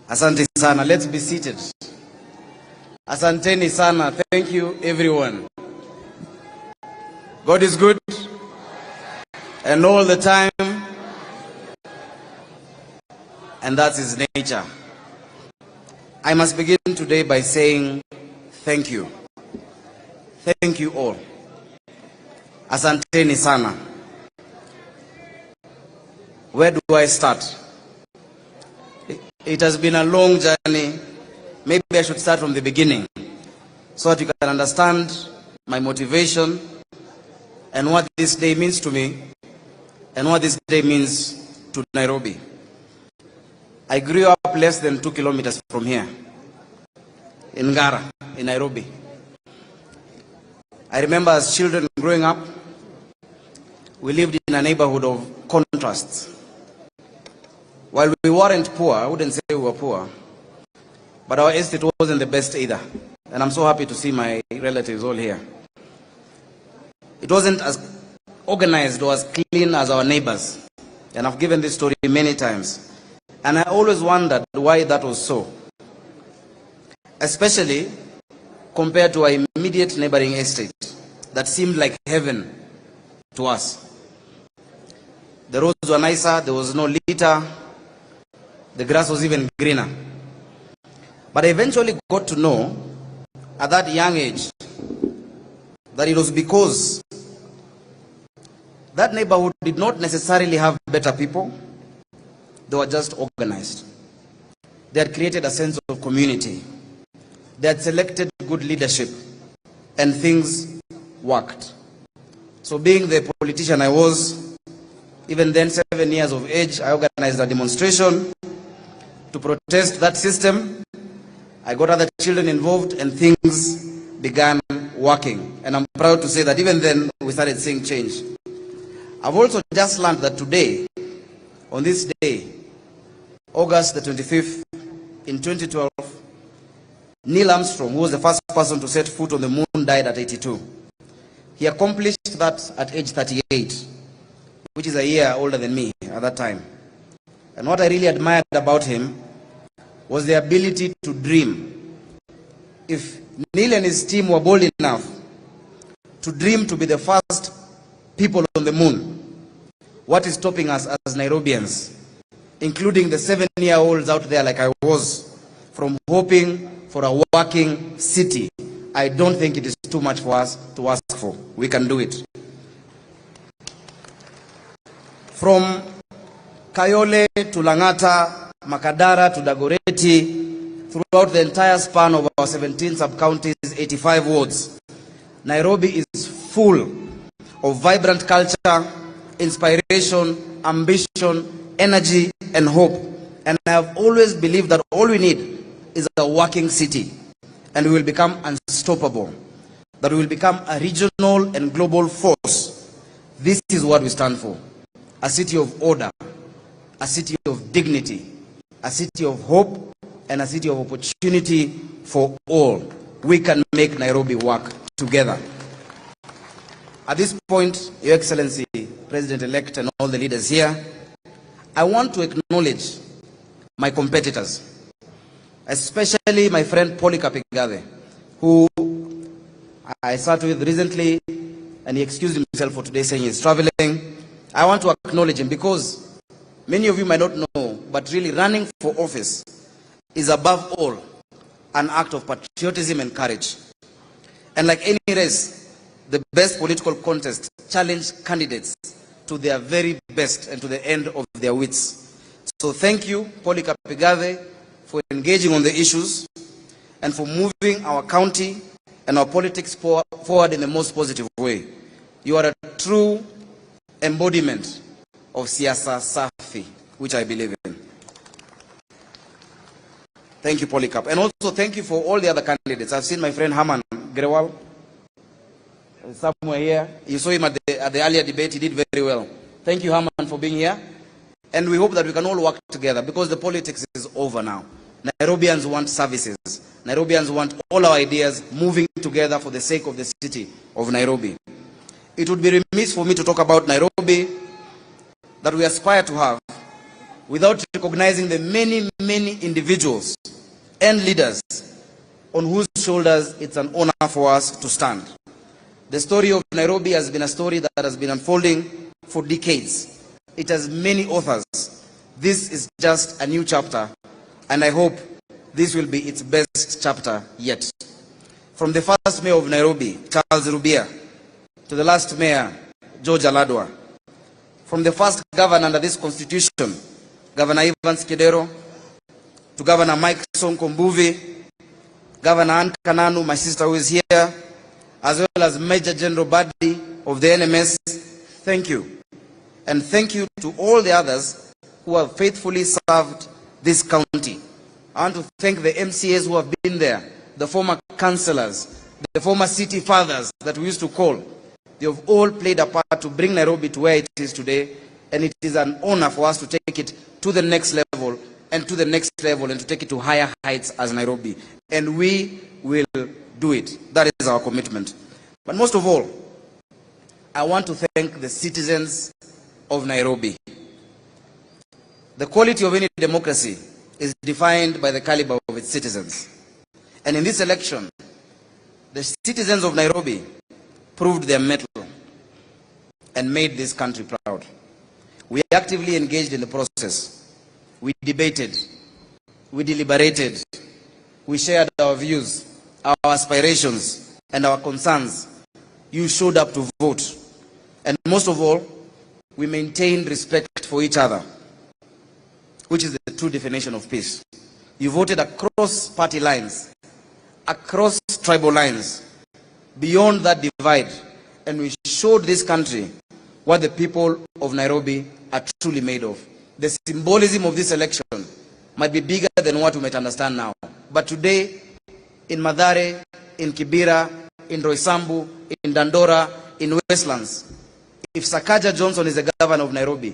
Asante sana. Let's be seated. Asanteni sana. Thank you, everyone. God is good, and all the time, and that's His nature. I must begin today by saying thank you. Thank you all. Asanteni sana. Where do I start? It has been a long journey. Maybe I should start from the beginning so that you can understand my motivation and what this day means to me and what this day means to Nairobi. I grew up less than 2 kilometers from here, in Ngara, in Nairobi. I remember as children growing up, we lived in a neighborhood of contrasts. While we weren't poor, I wouldn't say we were poor, but our estate wasn't the best either. And I'm so happy to see my relatives all here. It wasn't as organized or as clean as our neighbors. And I've given this story many times. And I always wondered why that was so. Especially compared to our immediate neighboring estate that seemed like heaven to us. The roads were nicer, there was no litter, the grass was even greener. But I eventually got to know at that young age that it was because that neighborhood did not necessarily have better people. They were just organized. They had created a sense of community. They had selected good leadership, and things worked. So being the politician I was, even then 7 years of age, I organized a demonstration to protest that system. I got other children involved and things began working. And I'm proud to say that even then we started seeing change. I've also just learned that today, on this day, August the 25th, in 2012, Neil Armstrong, who was the first person to set foot on the moon, died at 82. He accomplished that at age 38, which is a year older than me at that time. And what I really admired about him was the ability to dream. If Neil and his team were bold enough to dream to be the first people on the moon, what is stopping us as Nairobians, including the 7-year-olds out there like I was, from hoping for a working city? I don't think it is too much for us to ask for. We can do it. From Kayole to Langata, Makadara to Dagoretti, throughout the entire span of our 17 sub-counties, 85 wards, Nairobi is full of vibrant culture, inspiration, ambition, energy, and hope. And I have always believed that all we need is a working city, and we will become unstoppable, that we will become a regional and global force. This is what we stand for. A city of order, a city of dignity, a city of hope, and a city of opportunity for all. We can make Nairobi work together. At this point, Your Excellency, President-elect, and all the leaders here, I want to acknowledge my competitors, especially my friend Polycarp Igathe, who I sat with recently, and he excused himself for today saying he's traveling. I want to acknowledge him because many of you might not know, but really running for office is above all an act of patriotism and courage. And like any race, the best political contest challenge candidates to their very best and to the end of their wits. So thank you, Polycarp Igathe, for engaging on the issues and for moving our county and our politics forward in the most positive way. You are a true embodiment of siasa safi, which I believe in. Thank you, Polycarp. And also thank you for all the other candidates. I've seen my friend Haman Grewal somewhere here. You saw him at the earlier debate. He did very well. Thank you, Haman, for being here. And we hope that we can all work together because the politics is over now. Nairobians want services. Nairobians want all our ideas moving together for the sake of the city of Nairobi. It would be remiss for me to talk about Nairobi that we aspire to have without recognizing the many, many individuals and leaders on whose shoulders it's an honor for us to stand. The story of Nairobi has been a story that has been unfolding for decades. It has many authors. This is just a new chapter, and I hope this will be its best chapter yet. From the first mayor of Nairobi, Charles Rubia, to the last mayor, George Aladwa. From the first governor under this constitution, Governor Evans Kidero, to Governor Mike Sonko Mbuvi, Governor Ann Kananu, my sister who is here, as well as Major General Badi of the NMS, thank you. And thank you to all the others who have faithfully served this county. I want to thank the MCAs who have been there, the former councillors, the former city fathers that we used to call. They have all played a part to bring Nairobi to where it is today, and it is an honor for us to take it to the next level and to the next level and to take it to higher heights as Nairobi. And we will do it. That is our commitment. But most of all, I want to thank the citizens of Nairobi. The quality of any democracy is defined by the caliber of its citizens. And in this election, the citizens of Nairobi proved their mettle and made this country proud. We actively engaged in the process. We debated, we deliberated, we shared our views, our aspirations, and our concerns. You showed up to vote. And most of all, we maintained respect for each other, which is the true definition of peace. You voted across party lines, across tribal lines, beyond that divide, and we showed this country what the people of Nairobi are truly made of. The symbolism of this election might be bigger than what we might understand now. But today, in Mathare, in Kibera, in Roysambu, in Dandora, in Westlands, if Sakaja Johnson is the governor of Nairobi,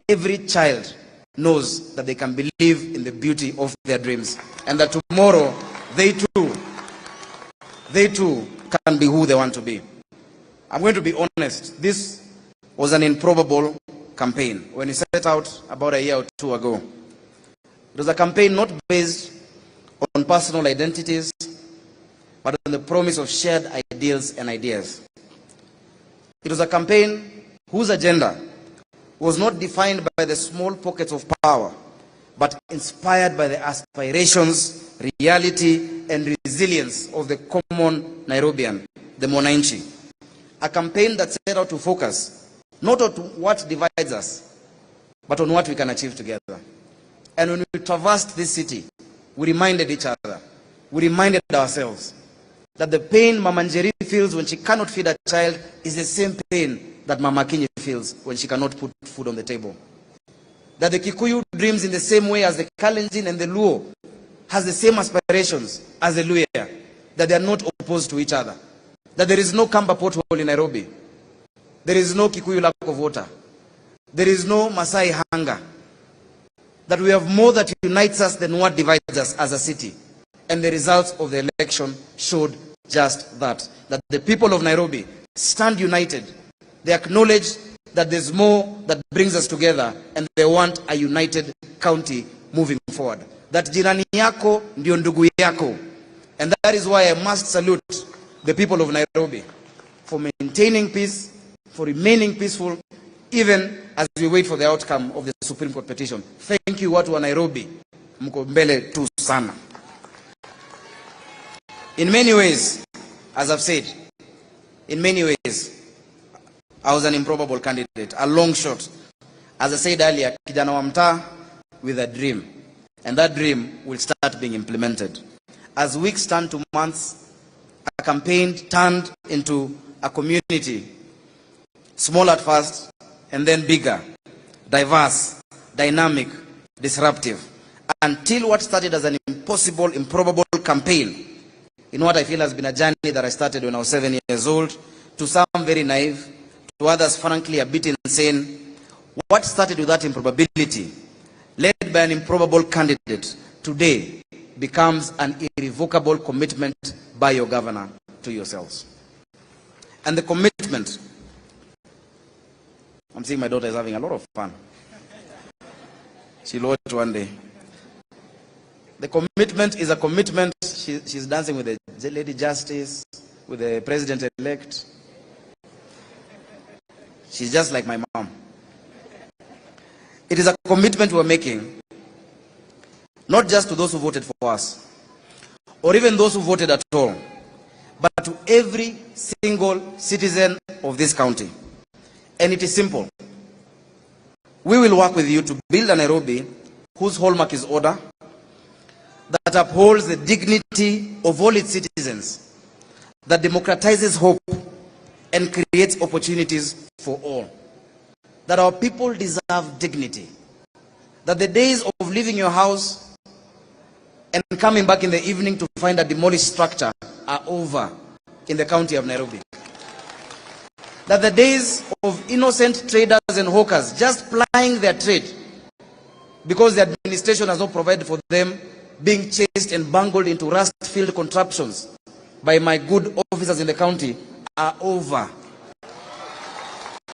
every child knows that they can believe in the beauty of their dreams, and that tomorrow they too can be who they want to be. I'm going to be honest, this was an improbable campaign when we set out about a year or two ago. It was a campaign not based on personal identities, but on the promise of shared ideals and ideas. It was a campaign whose agenda was not defined by the small pockets of power, but inspired by the aspirations, reality, and resilience of the common Nairobian, the Mwananchi. A campaign that set out to focus not on what divides us, but on what we can achieve together. And when we traversed this city, we reminded each other, we reminded ourselves that the pain Mama Njeri feels when she cannot feed a child is the same pain that Mama Kinyi feels when she cannot put food on the table. That the Kikuyu dreams in the same way as the Kalenjin and the Luo, has the same aspirations as the Luya, that they are not opposed to each other. That there is no Kamba pothole in Nairobi. There is no Kikuyu lack of water. There is no Masai hunger. That we have more that unites us than what divides us as a city. And the results of the election showed just that. That the people of Nairobi stand united. They acknowledge that there's more that brings us together, and they want a united county moving forward. That jirani yako ndio ndugu yako. And that is why I must salute the people of Nairobi for maintaining peace, for remaining peaceful, even as we wait for the outcome of the Supreme Court petition. Thank you, watu wa Nairobi. Mko mbele tu sana. In many ways, as I've said, in many ways, I was an improbable candidate, a long shot. As I said earlier, kijana wa mtaa with a dream. And that dream will start being implemented. As weeks turned to months, a campaign turned into a community, small at first, and then bigger, diverse, dynamic, disruptive, until what started as an impossible, improbable campaign, in what I feel has been a journey that I started when I was 7 years old, to some very naive, to others frankly a bit insane. What started with that improbability, led by an improbable candidate, today becomes an irrevocable commitment by your governor to yourselves. And the commitment, I'm seeing my daughter is having a lot of fun. She'll watch one day. The commitment is a commitment. She's dancing with the Lady Justice, with the President-elect. She's just like my mom. It is a commitment we're making, not just to those who voted for us, or even those who voted at all, but to every single citizen of this county. And it is simple. We will work with you to build a Nairobi whose hallmark is order, that upholds the dignity of all its citizens, that democratizes hope and creates opportunities for all. That our people deserve dignity. That the days of leaving your house and coming back in the evening to find a demolished structure are over in the county of Nairobi. That the days of innocent traders and hawkers just plying their trade because the administration has not provided for them, being chased and bungled into rust-filled contraptions by my good officers in the county, are over.